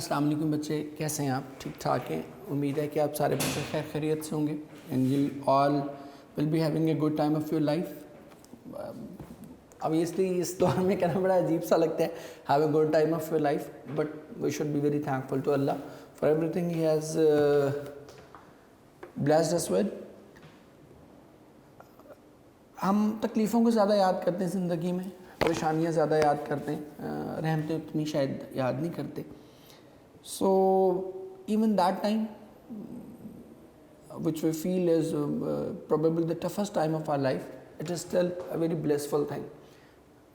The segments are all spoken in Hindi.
अस्सलाम वालेकुम बच्चे, कैसे हैं आप? ठीक ठाक हैं? उम्मीद है कि आप सारे बच्चे खैर खैरियत से होंगे and you all will be having a good time of your life. अब इसलिए इस दौर में कहना बड़ा अजीब सा लगता है, have a good time of your life, but we should be very thankful to Allah for everything he has blessed us with. हम तकलीफ़ों को ज़्यादा याद करते हैं ज़िंदगी में, परेशानियाँ ज़्यादा याद करते हैं, रहमतें उतनी शायद याद नहीं करते। So even that time which we feel is probably the toughest time of our life, it is still a very blissful thing.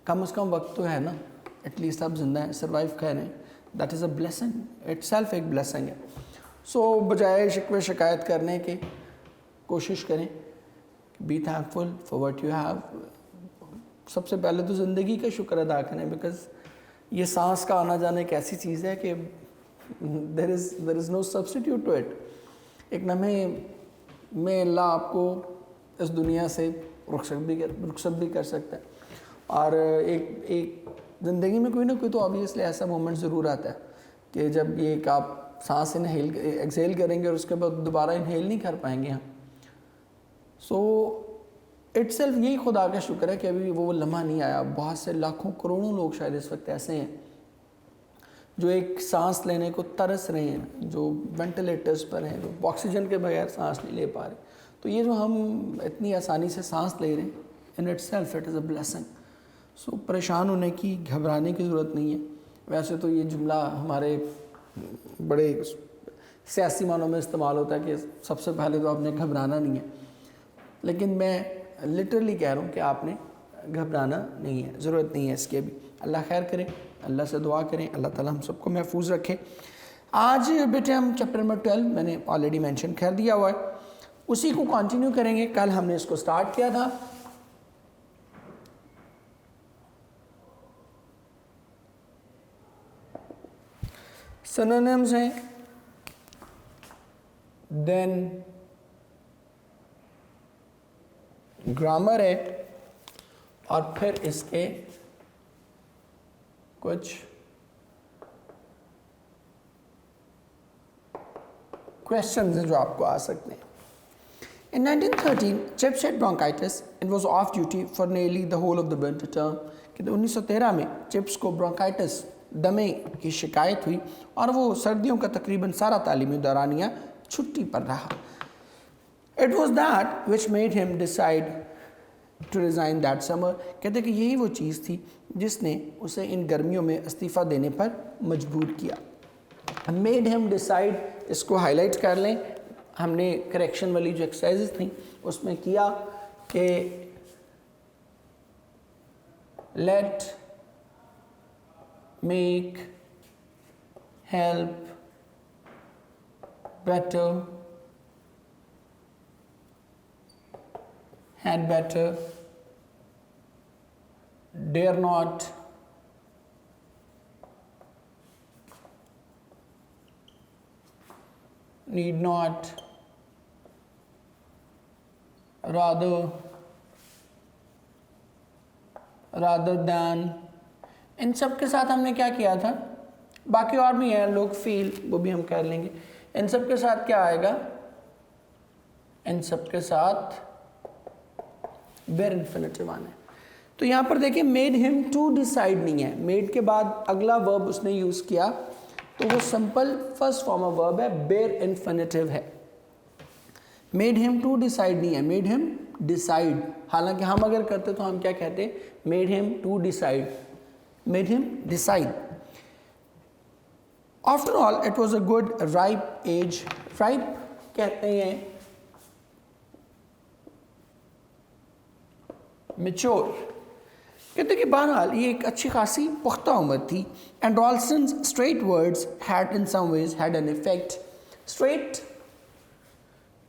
कम से कम वक्त तो है ना, एटलीस्ट आप जिंदा हैं, सर्वाइव कर रहे हैं, that is a blessing, itself एक ब्लेसिंग है। सो बजाय शिकवे शिकायत करने के कोशिश करें, be thankful for what you have. सबसे पहले तो ज़िंदगी का शुक्र अदा करें, बिकॉज ये सांस का आना जाना एक ऐसी चीज़ है कि there is no substitute to it. एक लम्हे में अल्लाह आपको इस दुनिया से रुखसत भी कर सकता है, और एक ज़िंदगी में कोई ना कोई तो ऑब्वियसली ऐसा मोमेंट ज़रूर आता है कि जब ये एक आप सांस एक्सेल करेंगे और उसके बाद दोबारा इनहेल नहीं कर पाएंगे हम। सो इटसेल्फ यही खुदा का शुक्र है कि अभी वो लम्हा नहीं आया। बहुत से लाखों करोड़ों लोग शायद इस वक्त ऐसे हैं जो एक सांस लेने को तरस रहे हैं, जो वेंटिलेटर्स पर हैं, जो ऑक्सीजन के बगैर सांस नहीं ले पा रहे। तो ये जो हम इतनी आसानी से सांस ले रहे हैं, in itself it is a blessing. So परेशान होने की, घबराने की ज़रूरत नहीं है। वैसे तो ये जुमला हमारे बड़े सियासी मानों में इस्तेमाल होता है कि सबसे पहले तो आपने घबराना नहीं है, लेकिन मैं लिटरली कह रहा हूँ कि आपने घबराना नहीं है, ज़रूरत नहीं है इसके भी। अल्लाह खैर करे, अल्लाह से दुआ करें, अल्लाह ताला हम सबको महफूज रखे। आज बेटे हम चैप्टर नंबर 12 मैंने ऑलरेडी मेंशन कर दिया हुआ है, उसी को कंटिन्यू करेंगे। कल हमने इसको स्टार्ट किया था। सिनोनिम्स हैं, देन ग्रामर है, और फिर इसके कुछ क्वेश्चंस हैं जो आपको आ सकते हैं। In 1913, Chips had bronchitis and was off duty for nearly the whole of the winter term. कि 1913 में चिप्स को ब्रोंकाइटिस, दमे की शिकायत हुई और वो सर्दियों का तकरीबन सारा तालीमी दौरानिया छुट्टी पर रहा। It was that which made him decide to resign that summer. कहते कि यही वो चीज़ थी जिसने उसे इन गर्मियों में इस्तीफ़ा देने पर मजबूर किया। Made him decide, इसको हाईलाइट कर लें। हमने करेक्शन वाली जो एक्सरसाइजेस थी उसमें किया कि let, make, help, better, had better, dare not, need not, rather, rather than। इन सब के साथ हमने क्या किया था? बाकी और भी हैं लोग, फील, वो भी हम कर लेंगे। इन सब के साथ क्या आएगा? इन सब के साथ बेयर इन्फिनिटिव आना है। तो यहाँ पर देखिए मेड हिम टू डिसाइड नहीं है, मेड के बाद अगला वर्ब उसने यूज़ किया तो वो simple first form of verb है, बेयर इन्फिनिटिव है। मेड हिम टू डिसाइड नहीं है, मेड हिम डिसाइड। हालांकि हम अगर करते तो हम क्या कहते? Made him to decide, made him decide. After all it was a good ripe age. Ripe कहते हैं मैच्योर। कहते कि बहरहाल ये एक अच्छी खासी पुख्ता उम्र थी। And Rawlson's straight words had in some ways had an effect. Straight,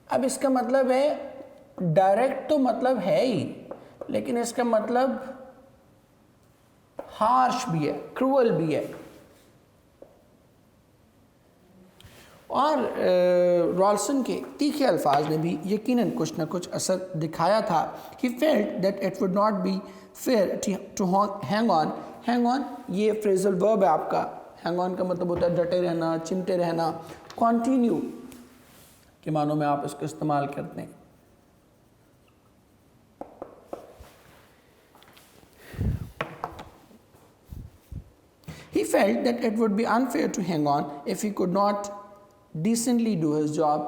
अब इसका मतलब है डायरेक्ट, तो मतलब है ही, लेकिन इसका मतलब हार्श भी है, क्रूअल भी है। और रॉल्सन के तीखे अल्फाज ने भी यकीनन कुछ ना कुछ असर दिखाया था। He felt that it would not be fair to hang on. Hang on ये फ्रेजल वर्ब है आपका, हैंग ऑन का मतलब होता है डटे रहना, चिमटे रहना। कंटिन्यू के मानों में आप इसको इस्तेमाल करते हैं। He felt that it would be unfair to hang on if he could not decently do his job.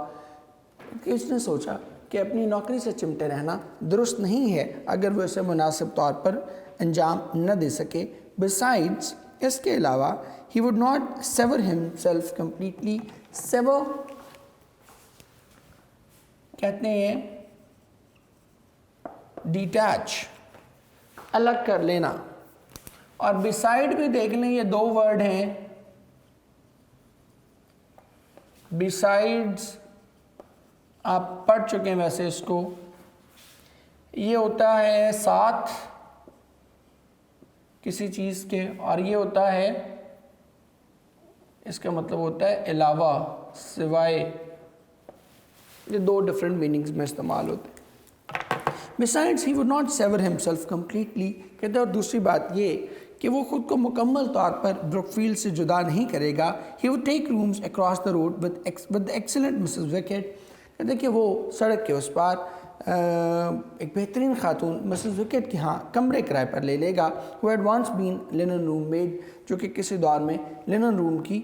उसने सोचा कि अपनी नौकरी से चिमटे रहना दुरुस्त नहीं है अगर वो इसे मुनासिब तौर पर अंजाम न दे सके। Besides, इसके अलावा he would not sever himself completely. Sever कहते हैं detach, अलग कर लेना। और beside भी देख लें, ये दो वर्ड हैं। Besides आप पढ़ चुके हैं वैसे इसको, ये होता है साथ किसी चीज़ के, और ये होता है, इसका मतलब होता है अलावा, सिवाय। ये दो डिफरेंट मीनिंग्स में इस्तेमाल होते हैं। Besides, he would not sever himself completely, कहते हैं, और दूसरी बात ये कि वो खुद को मुकम्मल तौर पर ब्रुकफील्ड से जुदा नहीं करेगा। He would take rooms across the road with the excellent Mrs. Wickett, कहते हैं कि वो सड़क के उस पार एक बेहतरीन खातून मिसेस विकेट के यहाँ कमरे किराए पर ले लेगा। Who had once been linen room maid, जो कि किसी दौर में लिनन रूम की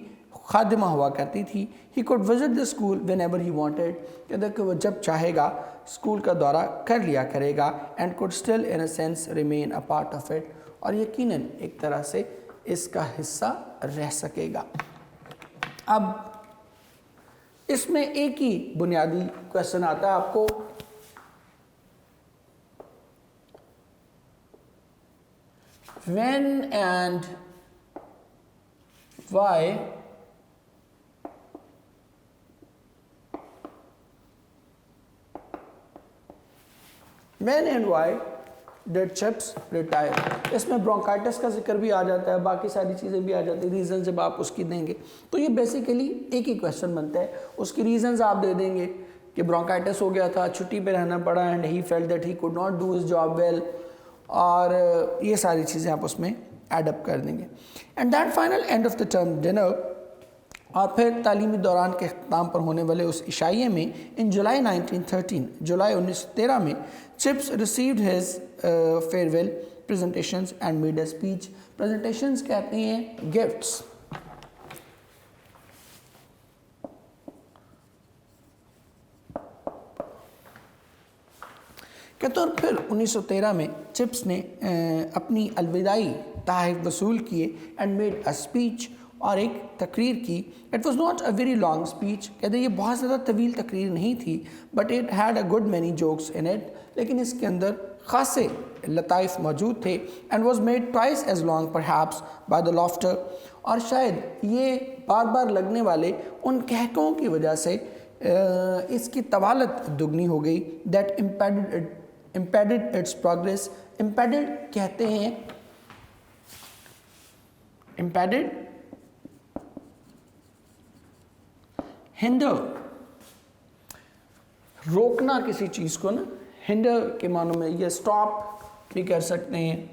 खादिमा हुआ करती थी। He could visit the school whenever he wanted, कहते हैं कि वो जब चाहेगा स्कूल का दौरा कर लिया करेगा। And could still in a sense remain a part of it, और यकीनन एक तरह से इसका हिस्सा रह सकेगा। अब इसमें एक ही बुनियादी क्वेश्चन आता है आपको, when and why did Chips retire? इसमें ब्रोंकाइटिस का जिक्र भी आ जाता है, बाकी सारी चीज़ें भी आ जाती है। रीज़न जब आप उसकी देंगे तो ये बेसिकली एक ही क्वेश्चन बनता है। उसकी रीज़न्स आप दे देंगे कि ब्रोंकाइटिस हो गया था, छुट्टी पे रहना पड़ा, and he felt that he could not do his job well, और ये सारी चीज़ें आप उसमें एडअप कर देंगे। And that final end of the term dinner, और फिर तालीमी दौरान के अख्ताम पर होने वाले उस इशाइये में इन जुलाई 1913, जुलाई 1913 में chips received his farewell presentations and made a speech. Presentations कहते हैं गिफ्ट्स। कहते और फिर 1913 में चिप्स ने अपनी अलविदाई तहफ़ वसूल किए एंड मेड अ स्पीच, और एक तकरीर की। It was not a very long speech, कहते ये बहुत ज़्यादा तवील तकरीर नहीं थी, but it had a good many jokes in it, लेकिन इसके अंदर ख़ासे लताइफ मौजूद थे। And was made twice as long perhaps by the laughter, और शायद ये बार बार लगने वाले उन कहकों की वजह से इसकी तवालत दुगनी हो गई। That impeded its progress। impeded कहते हैं, impeded हिंडर, रोकना किसी चीज़ को ना, हिंडर के मानों में ये स्टॉप भी कर सकते हैं,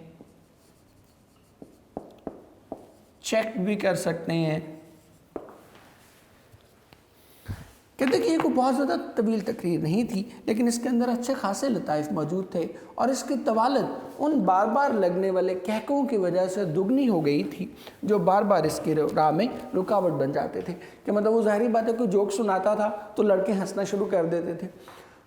चेक भी कर सकते हैं। कहते कि ये कोई बहुत ज़्यादा तवील तकरीर नहीं थी, लेकिन इसके अंदर अच्छे खासे लताइफ मौजूद थे, और इसकी तवालत उन बार बार लगने वाले कहकों की वजह से दुगनी हो गई थी, जो बार बार इसकी राह में रुकावट बन जाते थे। कि मतलब वो ज़ाहिरी बात है, कोई जोक सुनाता था तो लड़के हंसना शुरू कर देते थे,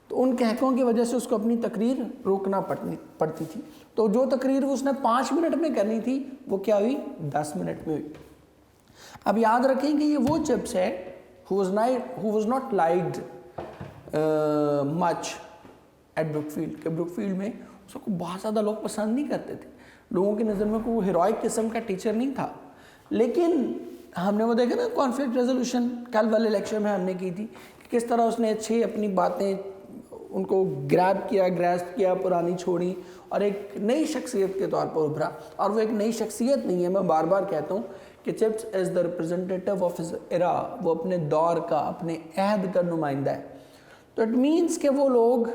तो उन कहकों की वजह से उसको अपनी तकरीर रोकना पड़ती थी। तो जो तकरीर वो उसने 5 मिनट में करनी थी, वो क्या हुई, 10 मिनट में हुई। अब याद रखें कि ये वो चिप्स है who was not liked much at Brookfield, के ब्रुकफील्ड में उसको बहुत ज़्यादा लोग पसंद नहीं करते थे। लोगों की नज़र में कोई हीरोइक किस्म का टीचर नहीं था। लेकिन हमने वो देखा ना, कॉन्फ्लिक्ट रेजोल्यूशन कल वाले लेक्चर में हमने की थी कि किस तरह उसने अच्छी अपनी बातें उनको ग्रैस्प किया, पुरानी छोड़ी, और एक नई शख्सियत के तौर पर उभरा। और वो एक नई शख्सियत नहीं है, मैं बार बार कहता हूँ कि chips is the representative of his era, वो अपने दौर का, अपने अहद का नुमाइंदा है। तो इट मीन्स कि वो लोग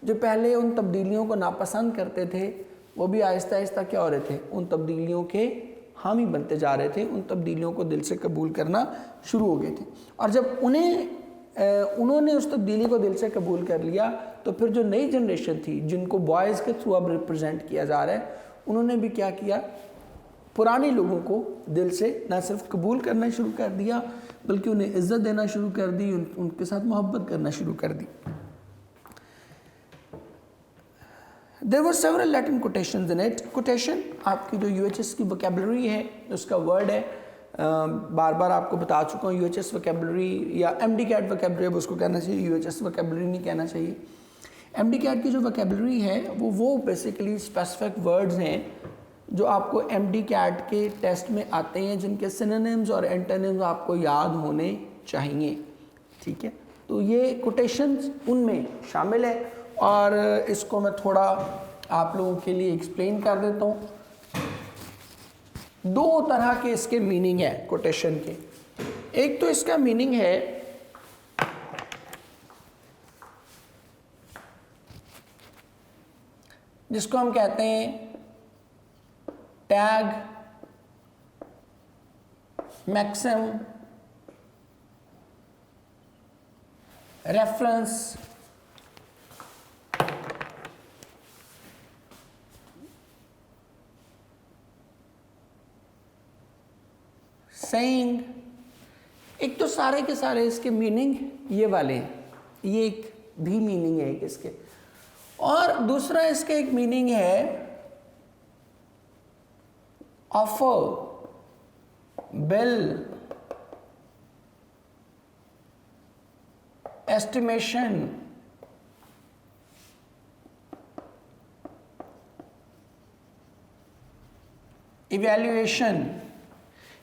जो पहले उन तब्दीलियों को नापसंद करते थे, वो भी आहिस्ता आहिस्ता क्या हो रहे थे, उन तब्दीलियों के हामी बनते जा रहे थे, उन तब्दीलियों को दिल से कबूल करना शुरू हो गए थे। और जब उन्होंने उस तब्दीली को दिल से कबूल कर लिया तो फिर जो नई जनरेशन थी जिनको बॉयज़ के थ्रू अब रिप्रेजेंट किया जा रहा है, उन्होंने भी क्या किया, पुराने लोगों को दिल से ना सिर्फ कबूल करना शुरू कर दिया बल्कि उन्हें इज्जत देना शुरू कर दी, उनके साथ मोहब्बत करना शुरू कर दी। There were several Latin quotations in it. Quotation आपकी जो UHS की vocabulary है, उसका वर्ड है, बार बार आपको बता चुका हूँ, UHS vocabulary या MD-CAT vocabulary अब उसको कहना चाहिए, UHS vocabulary नहीं कहना चाहिए। MD-CAT की जो vocabulary है वो बेसिकली स्पेसिफिक वर्ड्स हैं जो आपको MD-CAT के टेस्ट में आते हैं, जिनके सिनोनिम्स और एंटोनिम्स आपको याद होने चाहिए। ठीक है, तो ये कोटेशंस उनमें शामिल है और इसको मैं थोड़ा आप लोगों के लिए एक्सप्लेन कर देता हूँ। दो तरह के इसके मीनिंग है कोटेशन के। एक तो इसका मीनिंग है जिसको हम कहते हैं टैग, मैक्सिम, रेफरेंस, सेइंग। एक तो सारे के सारे इसके मीनिंग ये वाले हैं, ये एक भी मीनिंग है एक इसके, और दूसरा इसका एक मीनिंग है ऑफर, बिल, एस्टिमेशन, इवैल्यूएशन।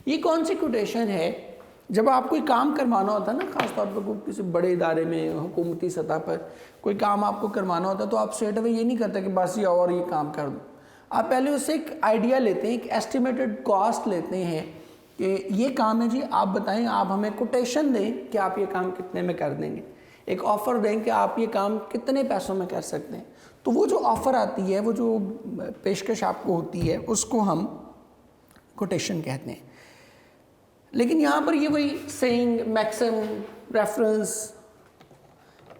ये कौन सी कोटेशन है? जब आप कोई काम करवाना होता है ना, खासतौर पर कोई किसी बड़े इदारे में हुकूमती सतह पर कोई काम आपको करवाना होता है तो आप स्ट्रेट अवे ये नहीं करते कि बस ये और ये काम कर दो। आप पहले उससे एक आइडिया लेते हैं, एक एस्टिमेटेड कॉस्ट लेते हैं कि ये काम है जी, आप बताएं, आप हमें कोटेशन दें कि आप ये काम कितने में कर देंगे, एक ऑफ़र दें कि आप ये काम कितने पैसों में कर सकते हैं। तो वो जो ऑफ़र आती है, वो जो पेशकश आपको होती है, उसको हम कोटेशन कहते हैं। लेकिन यहाँ पर ये वही सेइंग, मैक्सिम, रेफरेंस,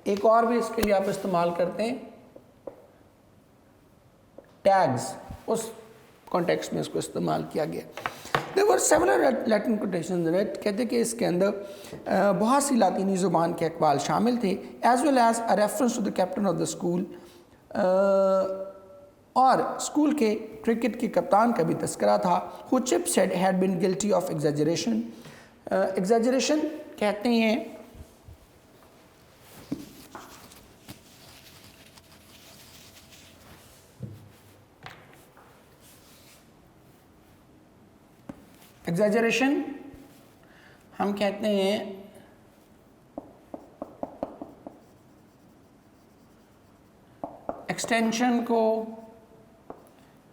एक और भी इसके लिए आप इस्तेमाल करते हैं टैग्स, उस कॉन्टेक्स्ट में इसको इस्तेमाल किया गया। There were several Latin quotations in it। कहते कि इसके अंदर बहुत सी लातीनी ज़ुबान के अक़वाल शामिल थे, as well as a reference to the captain of the school, और स्कूल के क्रिकेट के कप्तान का भी तस्करा था। who Chip said had been guilty of exaggeration। exaggeration कहते हैं एग्जैजरेशन हम कहते हैं एक्सटेंशन को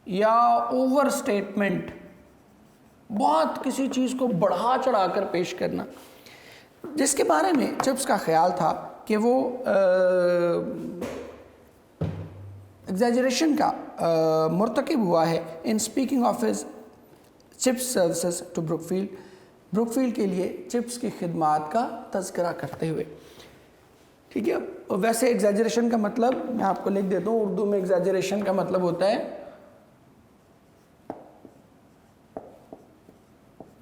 या ओवर स्टेटमेंट, बहुत किसी चीज़ को बढ़ा चढ़ा कर पेश करना, जिसके बारे में चिप्स का ख्याल था कि वो एग्जैजरेशन का मुर्तकिब हुआ है in speaking of his Chips services to Brookfield के लिए चिप्स की खिदमात का तज़किरा करते हुए। ठीक है, वैसे एग्जैजरेशन का मतलब मैं आपको लिख देता हूँ, उर्दू में एग्जैजरेशन का मतलब होता है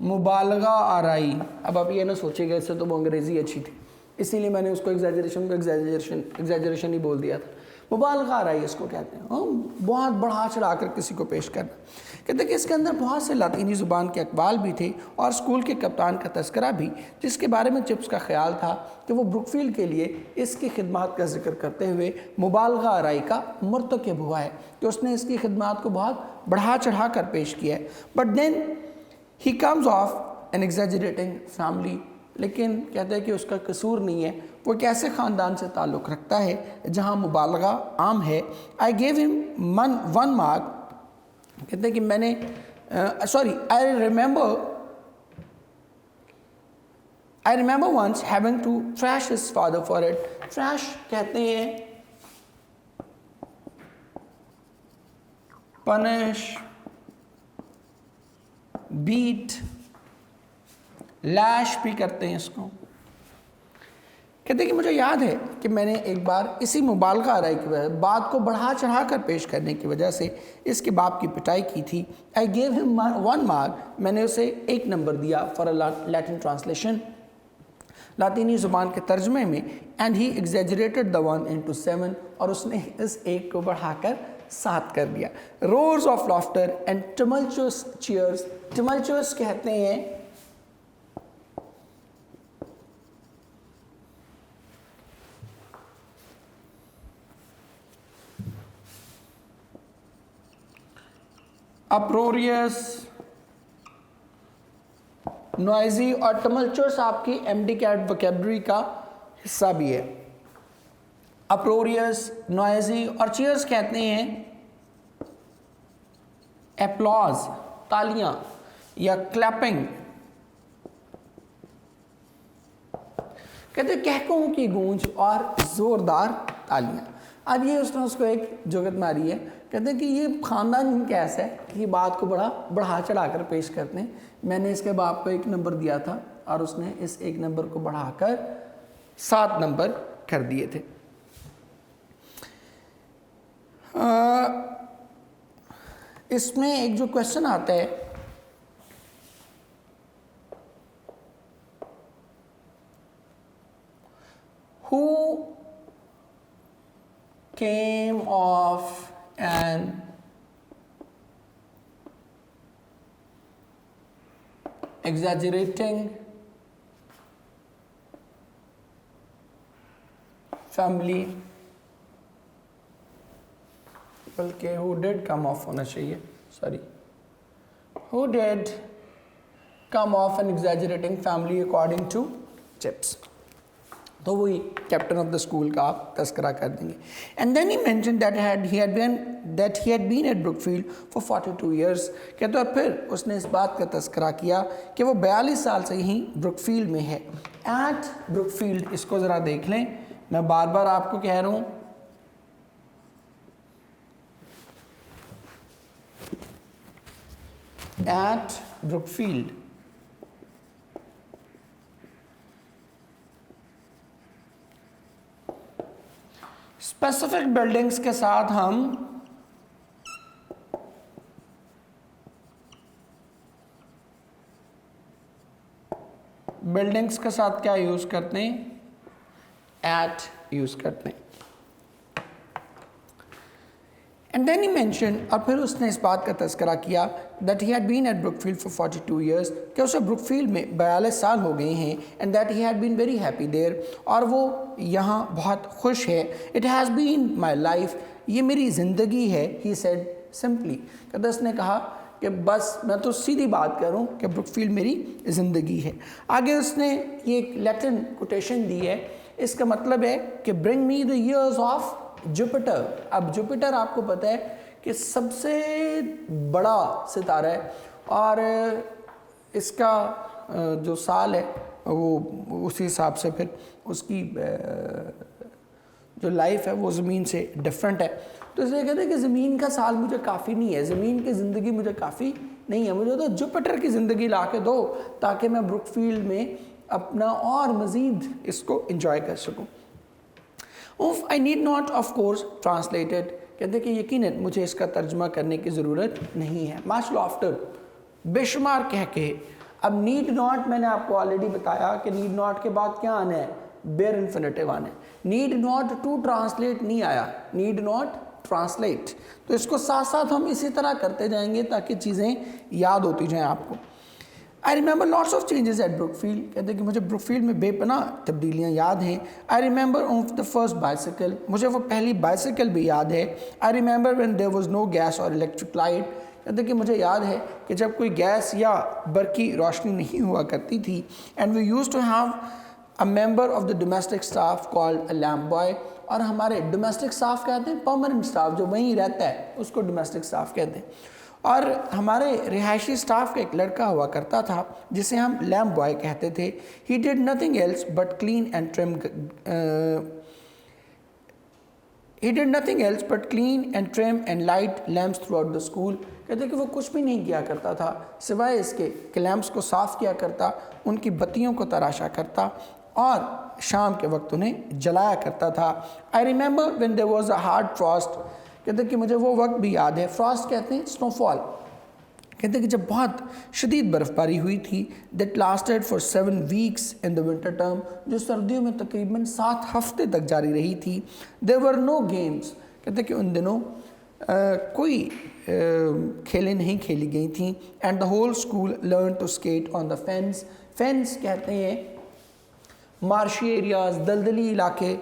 मुबालगा आराई। अब आप ये ना सोचिएगा इससे तो वो अंग्रेज़ी अच्छी थी इसीलिए मैंने उसको एग्जैजरेशन ही बोल दिया था। मुबालगा आराई इसको कहते हैं, बहुत बढ़ा चढ़ा कर किसी को पेश करना। कहते हैं कि इसके अंदर बहुत से लातीनी ज़ुबान के अक़वाल भी थे और स्कूल के कप्तान का तज़किरा भी, जिसके बारे में चिप्स का ख्याल था कि वो ब्रुकफील्ड के लिए इसकी खिदमात का जिक्र करते हुए मुबालगा आराई का मुर्तकिब हुआ है कि उसने इसकी खिदमात को बहुत बढ़ा चढ़ा कर पेश किया है। But then he comes of an exaggerating family. लेकिन कहते हैं कि उसका कसूर नहीं है, वो एक ऐसे ख़ानदान से ताल्लुक़ रखता है जहाँ मुबालगा आम है। I gave him 1 mark. कहते हैं कि मैंने I remember once having to thrash his father for it. Thrash कहते हैं पनिश, बीट, लैश भी करते हैं इसको। कहते हैं कि मुझे याद है कि मैंने एक बार इसी मुबालगा आराई की वजह बात को बढ़ा चढ़ा कर पेश करने की वजह से इसके बाप की पिटाई की थी। आई गेव हिम 1 मार्क, मैंने उसे 1 नंबर दिया फॉर अ लैटिन ट्रांसलेशन, लातीनी ज़ुबान के तर्जमे में। And he exaggerated the 1 into 7, और उसने इस 1 को बढ़ाकर 7 कर दिया। Roars of laughter and tumultuous cheers, tumultuous कहते हैं अप्रोरियस, नॉइजी, और टमल्चुअस आपकी एमडी कैट वोकैबुलरी का हिस्सा भी है। अप्रोरियस, नॉइजी, और चीयर्स कहते हैं एप्लॉज, तालियां या क्लैपिंग। कहते हैं कहकों की गूंज और जोरदार तालियां। अब ये उसने उसको एक जुगत मारी है। कहते हैं कि ये ख़ानदान कैसा है कि बात को बढ़ा चढ़ा कर पेश करते हैं। मैंने इसके बाप को 1 नंबर दिया था और उसने इस 1 नंबर को बढ़ाकर 7 नंबर कर दिए थे। इसमें एक जो क्वेश्चन आता है, who came of an exaggerating family, बल्कि who did come off होना चाहिए, sorry, who did come off an exaggerating family according to Chips। तो वही कैप्टन ऑफ द स्कूल का आप तस्करा कर देंगे। And then he mention that he had been at Brookfield for 42 years. कहते और फिर उसने इस बात का तस्करा किया कि वो 42 साल से ही ब्रुकफील्ड में है। एट ब्रुकफील्ड, इसको ज़रा देख लें, मैं बार बार आपको कह रहा हूँ एट ब्रुकफील्ड। स्पेसिफिक बिल्डिंग्स के साथ हम बिल्डिंग्स के साथ क्या यूज करते हैं? एट यूज करते हैं। एंड देन ही मेंशन, और फिर उसने इस बात का तस्करा किया that he had been at Brookfield for 42 years, कि उसे ब्रुकफील्ड में 42 साल हो गए हैं। And that he had been very happy there, और वो यहाँ बहुत खुश है। It has been my life, ये मेरी ज़िंदगी है। ही सेड सिंपली, कहते उसने कहा कि बस मैं तो सीधी बात करूं कि ब्रुकफील्ड मेरी ज़िंदगी है। आगे उसने ये एक लैटिन कोटेशन दी है, इसका मतलब है कि bring me the years of Jupiter. अब जुपिटर आपको पता है कि सबसे बड़ा सितारा है, और इसका जो साल है वो उसी हिसाब से फिर उसकी जो लाइफ है वो ज़मीन से डिफरेंट है। तो इसलिए कहते हैं कि ज़मीन का साल मुझे काफ़ी नहीं है, ज़मीन की ज़िंदगी मुझे काफ़ी नहीं है, मुझे तो जुपिटर की ज़िंदगी ला के दो ताकि मैं ब्रुकफील्ड में अपना और मज़ीद इसको इंजॉय कर सकूँ। उफ, I need not of course translated, कहते कि यकीनन मुझे इसका तर्जुमा करने की ज़रूरत नहीं है। मच लॉफ्टर, बेशुमार कह के। अब नीड नॉट मैंने आपको ऑलरेडी बताया कि नीड नॉट के बाद क्या आना है? बेयर इन्फिनेटिव आना है। नीड नॉट टू ट्रांसलेट नहीं आया, नीड नॉट ट्रांसलेट। तो इसको साथ साथ हम इसी तरह करते जाएंगे ताकि चीज़ें याद होती जाएं आपको। I remember lots of changes at Brookfield, कहते हैं कि मुझे ब्रुकफील्ड में बेपनाह तब्दीलियाँ याद हैं। I remember of the first bicycle, मुझे वो पहली बाइसिकल भी याद है। I remember when there was no gas और इलेक्ट्रिक लाइट, कहते कि मुझे याद है कि जब कोई गैस या बरकी रोशनी नहीं हुआ करती थी। And we used to have a member of the domestic staff called a lamp boy, और हमारे डोमेस्टिक स्टाफ कहते हैं परमानेंट स्टाफ जो वहीं रहता है उसको डोमेस्टिक स्टाफ कहते हैं। और हमारे रिहायशी स्टाफ का एक लड़का हुआ करता था जिसे हम लैम्प बॉय कहते थे। He did nothing else but clean and trim He did nothing else but clean and trim and light lamps throughout the school. कहते कि वो कुछ भी नहीं किया करता था सिवाय इसके कि लैम्प्स को साफ़ किया करता, उनकी बत्तियों को तराशा करता और शाम के वक्त उन्हें जलाया करता था. I remember when there was a hard frost. कहते कि मुझे वो वक्त भी याद है. फ्रॉस्ट कहते हैं स्नोफॉल. कहते कि जब बहुत शदीद बर्फ़बारी हुई थी, that lasted for 7 weeks in the winter term, जो सर्दियों में तकरीबन 7 हफ्ते तक जारी रही थी. There were no games. कहते कि उन दिनों कोई खेलें नहीं खेली गई थी. And the whole school learn to skate on the fens. Fens कहते हैं मार्शी एरियाज, दलदली इलाके,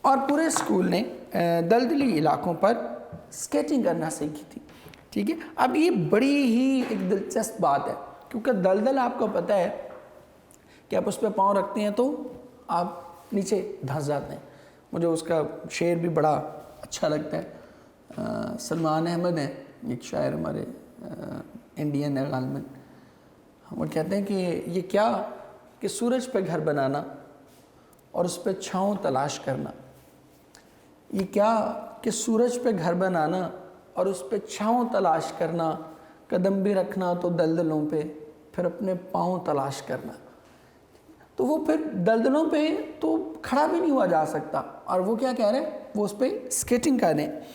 और पूरे स्कूल ने दलदली इलाकों पर स्केटिंग करना सीखी थी. ठीक है, अब ये बड़ी ही एक दिलचस्प बात है, क्योंकि दलदल आपको पता है कि आप उस पर पाँव रखते हैं तो आप नीचे धंस जाते हैं. मुझे उसका शेर भी बड़ा अच्छा लगता है. सलमान अहमद हैं एक शायर हमारे, इंडियन है गालमन. वो कहते हैं कि ये क्या कि सूरज पे घर बनाना और उस पर छाँव तलाश करना. ये क्या कि सूरज पे घर बनाना और उस पे छाँव तलाश करना, कदम भी रखना तो दलदलों पे, फिर अपने पाँव तलाश करना. तो वो फिर दलदलों पे तो खड़ा भी नहीं हुआ जा सकता, और वो क्या कह रहे हैं, वो उस पर स्केटिंग कर रहे हैं.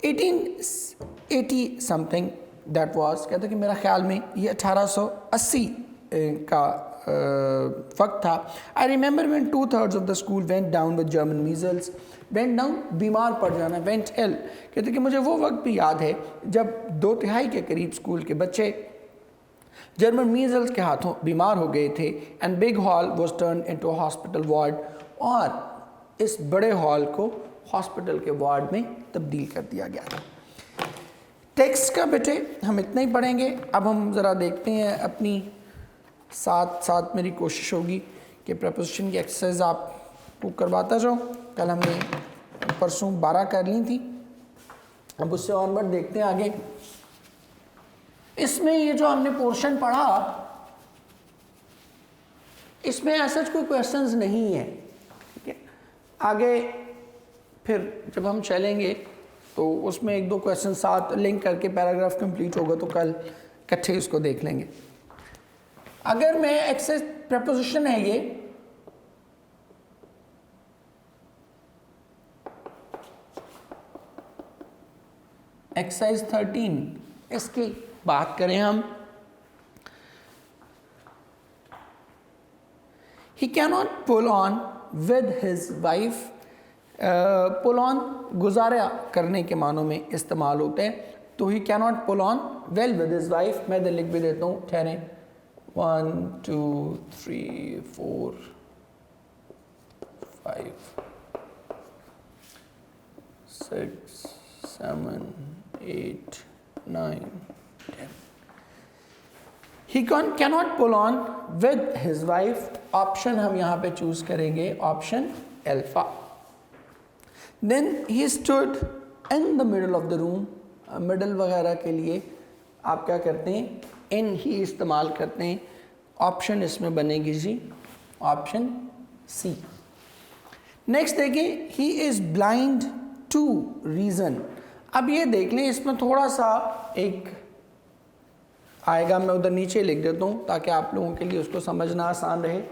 1880 समथिंग दैट वाज, कहते कि मेरा ख्याल में ये 1880 का वक्त था. आई remember when 2/3 of the school went down with German measles. Went down बीमार पड़ जाना, वेंट इल. कहते कि मुझे वो वक्त भी याद है जब 2/3 के करीब स्कूल के बच्चे जर्मन मीजल्स के हाथों बीमार हो गए थे. And big hall was turn into hospital ward, और इस बड़े हॉल को हॉस्पिटल के वार्ड में तब्दील कर दिया गया था. टेक्स्ट का बेटे हम इतना ही पढ़ेंगे. अब हम ज़रा देखते हैं अपनी साथ साथ मेरी कोशिश होगी कि प्रपोजिशन की एक्सरसाइज आपको करवाता जाऊँ. कल हमने परसों 12 कर ली थी, अब उससे ऑनवर्ड देखते हैं आगे. इसमें ये जो हमने पोर्शन पढ़ा, इसमें ऐसा कोई क्वेश्चंस नहीं है. ठीक है, आगे फिर जब हम चलेंगे तो उसमें 1-2 क्वेश्चन साथ लिंक करके पैराग्राफ कंप्लीट होगा, तो कल इकट्ठे इसको देख लेंगे. अगर मैं एक्सेस प्रपोजिशन है ये, एक्सरसाइज 13, इसकी बात करें हम. He can not pull on with his wife. Pull on गुजारा करने के मानों में इस्तेमाल होते हैं, तो he can not pull on well with his wife. मैं लिख भी देता हूँ, ठहरें. 1 2 3 4 5 6 7 8 9 10. He cannot pull on with his wife. Option हम यहाँ पे चूज करेंगे, option alpha. Then he stood in the middle of the room. Middle वगैरह के लिए आप क्या करते हैं, इन ही इस्तेमाल करते हैं. ऑप्शन इसमें बनेगी जी, ऑप्शन सी. नेक्स्ट देखिए, he is blind to reason. अब ये देख लें, इसमें थोड़ा सा एक आएगा, मैं उधर नीचे लिख देता हूँ ताकि आप लोगों के लिए उसको समझना आसान रहे.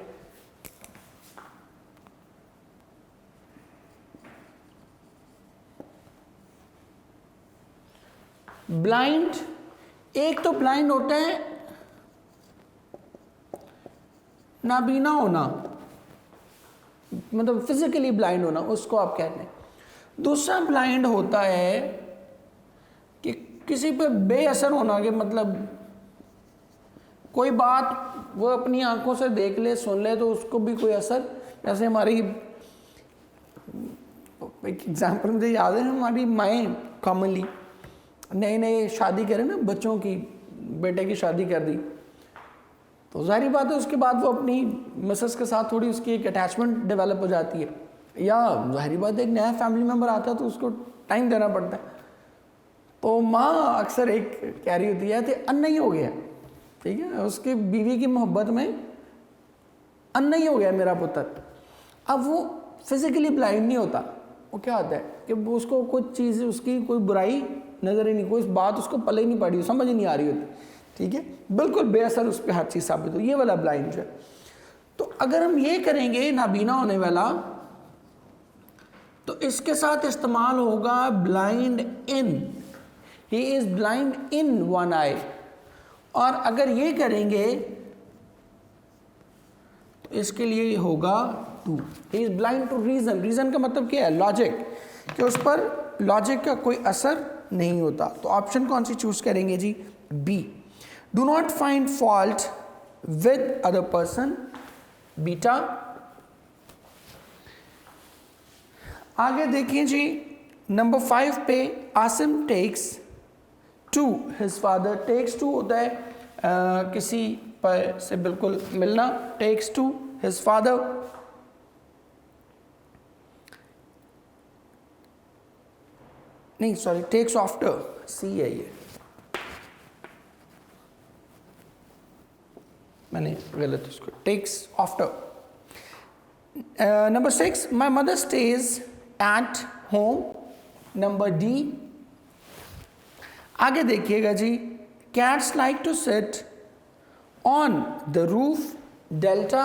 ब्लाइंड, एक तो ब्लाइंड होता है नाबीना होना, मतलब फिजिकली ब्लाइंड होना, उसको आप कहते हैं. दूसरा ब्लाइंड होता है कि किसी पे बेअसर होना, कि मतलब कोई बात वो अपनी आंखों से देख ले, सुन ले, तो उसको भी कोई असर. जैसे हमारी एक एग्जाम्पल मुझे याद है, हमारी माएँ कॉमनली नई नई शादी करें ना, बच्चों की, बेटे की शादी कर दी, तो जाहिर बात है उसके बाद वो अपनी मिसेस के साथ थोड़ी उसकी एक अटैचमेंट डेवलप हो जाती है, या जाहिर बात है एक नया फैमिली मेम्बर आता है तो उसको टाइम देना पड़ता है. तो माँ अक्सर एक कह रही होती है कि अन्ना ही हो गया, ठीक है, उसकी बीवी की मोहब्बत में अन्ना ही हो गया मेरा पुत्र. अब वो फिजिकली ब्लाइंड नहीं होता, वो क्या होता है कि उसको कुछ चीज़, उसकी कोई बुराई नज़र ही नहीं, कोई बात उसको पले ही नहीं पड़ी, समझ ही नहीं आ रही होती, ठीक है, बिल्कुल बेअसर उस पर हर चीज़ साबित हो, ये वाला ब्लाइंड जो है। तो अगर हम ये करेंगे नाबीना होने वाला, तो इसके साथ इस्तेमाल होगा blind in, he is blind in one eye. और अगर ये करेंगे तो इसके लिए होगा to, he is blind to reason. Reason का मतलब क्या है? लॉजिक, कि उस पर लॉजिक का कोई असर नहीं होता। तो ऑप्शन कौन सी चूज करेंगे जी? B, do not find fault with other person, beta. आगे देखिए जी, नंबर 5 पे Asim takes to his father. Takes to होता है किसी पर से बिल्कुल मिलना, टेक्स टू हिज फादर। नहीं सॉरी, टेक्स आफ्टर, सी है ये, मैंने गलत उसको, takes after. Number 6, my mother stays at home, number D. आगे देखिएगा जी, cats like to sit on the roof, delta.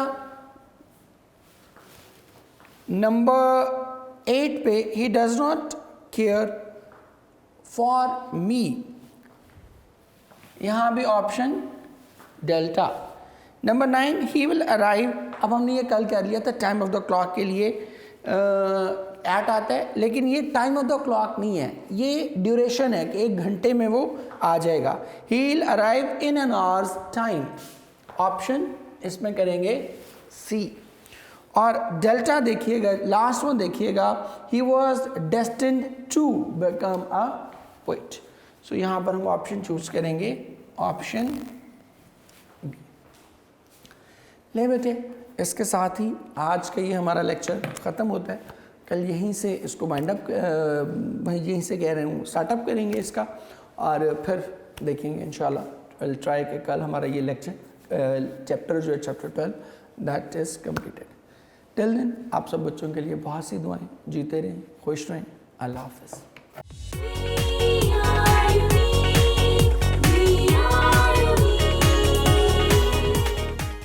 Number 8 पे, he does not care for me, यहां भी option delta. Number 9, he will arrive. अब हमने ये कल कर लिया था, टाइम ऑफ द क्लॉक के लिए एट आता है, लेकिन ये टाइम ऑफ द क्लॉक नहीं है, ये ड्यूरेशन है कि 1 घंटे में वो आ जाएगा। He will arrive in an hours time, option इसमें करेंगे सी। और डेल्टा देखिएगा, लास्ट वन देखिएगा, he was destined to become a poet. So यहाँ पर हम ऑप्शन चूज करेंगे, ऑप्शन। ले बेटे, इसके साथ ही आज का ये हमारा लेक्चर ख़त्म होता है। कल यहीं से इसको वाइंड अप, यहीं से कह रहे हूँ स्टार्टअप करेंगे इसका, और फिर देखेंगे इंशाल्लाह। विल ट्राई कि कल हमारा ये लेक्चर चैप्टर जो है chapter 12 that is completed. Till then आप सब बच्चों के लिए बहुत सी दुआएं, जीते रहें, खुश रहें, अल्लाह हाफ़िज़।